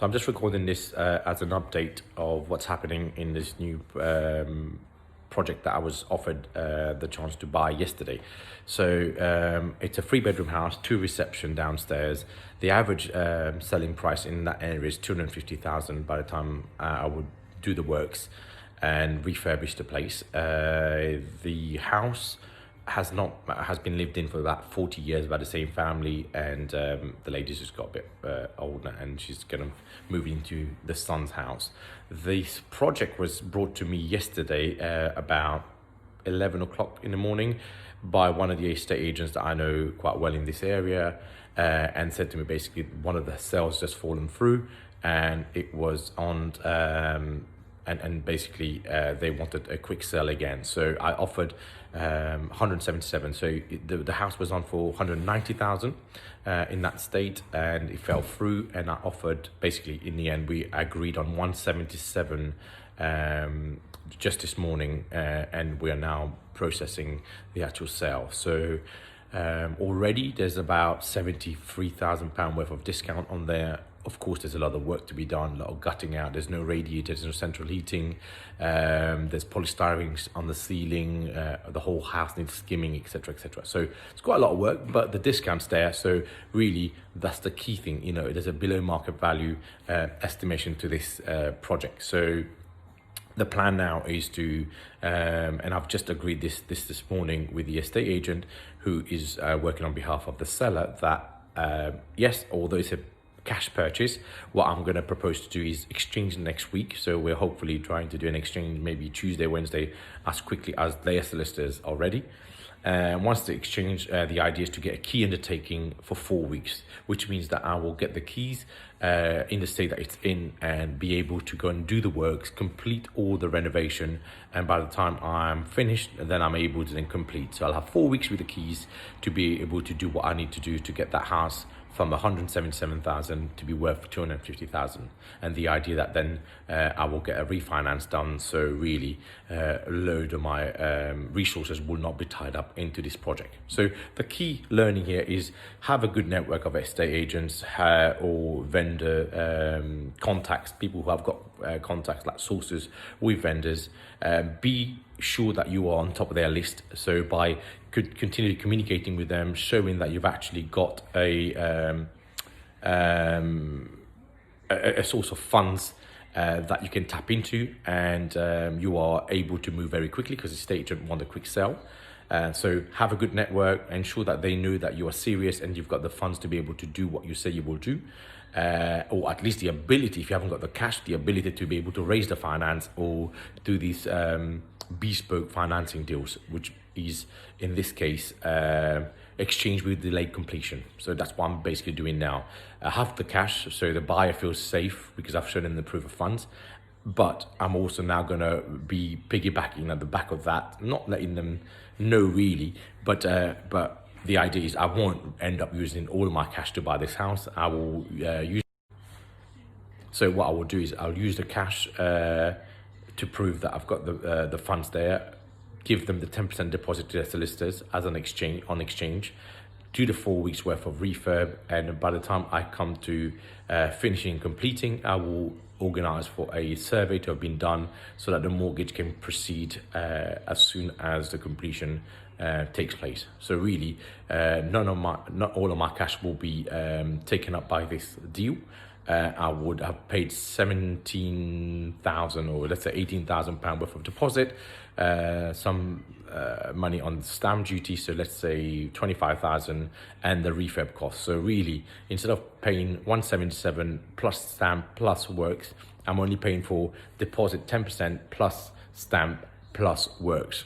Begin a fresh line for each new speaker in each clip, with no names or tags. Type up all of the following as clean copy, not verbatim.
So I'm just recording this as an update of what's happening in this new project that I was offered the chance to buy yesterday. So it's a 3-bedroom house, 2 reception downstairs. The average selling price in that area is 250,000 by the time I would do the works and refurbish the place. The house has been lived in for about 40 years by the same family, and the lady's just got a bit older and she's gonna move into the son's house. This project was brought to me yesterday about 11 o'clock in the morning by one of the estate agents that I know quite well in this area, and said to me basically one of the sales just fallen through and it was on and basically they wanted a quick sell again. So I offered 177. So the house was on for 190,000 in that state, and it fell through. And I offered, basically in the end, we agreed on 177 just this morning, and we are now processing the actual sale. So already there's about £73,000 worth of discount on there. Of course, there's a lot of work to be done, a lot of gutting out. There's no radiator, there's no central heating. There's polystyrene on the ceiling. The whole house needs skimming, etc., etc. So it's quite a lot of work, but the discount's there. So really, that's the key thing. You know, there's a below market value estimation to this project. So the plan now is to, and I've just agreed this morning with the estate agent who is working on behalf of the seller, that yes, although it's a cash purchase, what I'm going to propose to do is exchange next week. So we're hopefully trying to do an exchange maybe Tuesday, Wednesday, as quickly as their solicitors are ready. Once the exchange, the idea is to get a key undertaking for 4 weeks, which means that I will get the keys in the state that it's in and be able to go and do the works, complete all the renovation, and by the time I'm finished, then I'm able to then complete. So I'll have 4 weeks with the keys to be able to do what I need to do to get that house from 177,000 to be worth 250,000, and the idea that then I will get a refinance done. So really, a load of my resources will not be tied up into this project. So the key learning here is have a good network of estate agents or vendor contacts, people who have got contacts like sources with vendors. Be sure that you are on top of their list. So by continue communicating with them, showing that you've actually got a source of funds that you can tap into, and you are able to move very quickly because the estate agent want a quick sell. So have a good network, ensure that they know that you are serious and you've got the funds to be able to do what you say you will do, or at least the ability, if you haven't got the cash, the ability to be able to raise the finance or do these bespoke financing deals, which is in this case exchange with delayed completion. So that's what I'm basically doing now. I have the cash so the buyer feels safe because I've shown them the proof of funds, but I'm also now going to be piggybacking at the back of that, not letting them know really, but the idea is I won't end up using all of my cash to buy this house. I will use, so what I will do is I'll use the cash to prove that I've got the funds there, give them the 10% deposit to their solicitors as an exchange, do the 4 weeks worth of refurb, and by the time I come to finishing and completing, I will organize for a survey to have been done so that the mortgage can proceed as soon as the completion takes place. So really, not all of my cash will be taken up by this deal. I would have paid 17,000 or let's say 18,000 pound worth of deposit, some money on stamp duty, so let's say 25,000, and the refurb cost. So really, instead of paying 177 plus stamp plus works, I'm only paying for deposit 10% plus stamp plus works,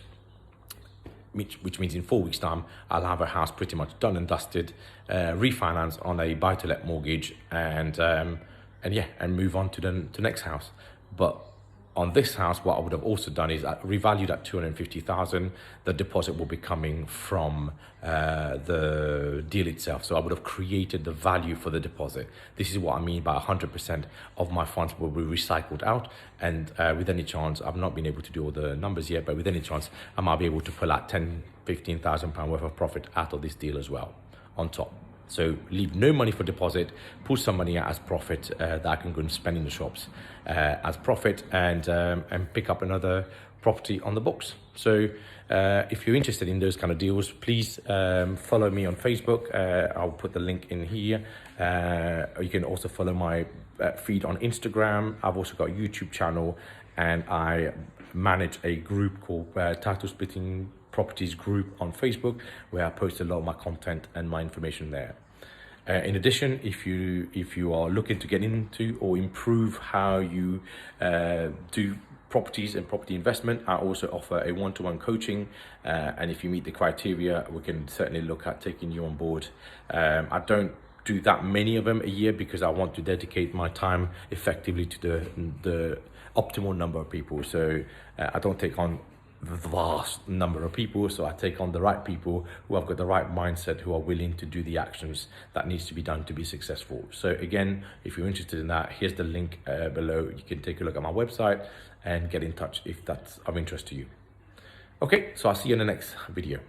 which means in 4 weeks time I'll have a house pretty much done and dusted, refinance on a buy-to-let mortgage, and move on to the next house. But on this house, what I would have also done is I revalued at 250,000. The deposit will be coming from the deal itself. So I would have created the value for the deposit. This is what I mean by 100% of my funds will be recycled out. And with any chance, I've not been able to do all the numbers yet, but with any chance, I might be able to pull out £10,000, £15,000 worth of profit out of this deal as well on top. So leave no money for deposit, pull some money out as profit that I can go and spend in the shops as profit, and pick up another property on the books. So if you're interested in those kind of deals, please follow me on Facebook. I'll put the link in here. You can also follow my feed on Instagram. I've also got a YouTube channel, and I manage a group called Title Splitting Properties Group on Facebook, where I post a lot of my content and my information there. In addition, if you are looking to get into or improve how you do properties and property investment, I also offer a one-to-one coaching, and if you meet the criteria, we can certainly look at taking you on board. I don't do that many of them a year because I want to dedicate my time effectively to the optimal number of people. So I don't take on the vast number of people, so I take on the right people who have got the right mindset, who are willing to do the actions that needs to be done to be successful. So again, if you're interested in that, here's the link below. You can take a look at my website and get in touch if that's of interest to you. Okay, so I'll see you in the next video.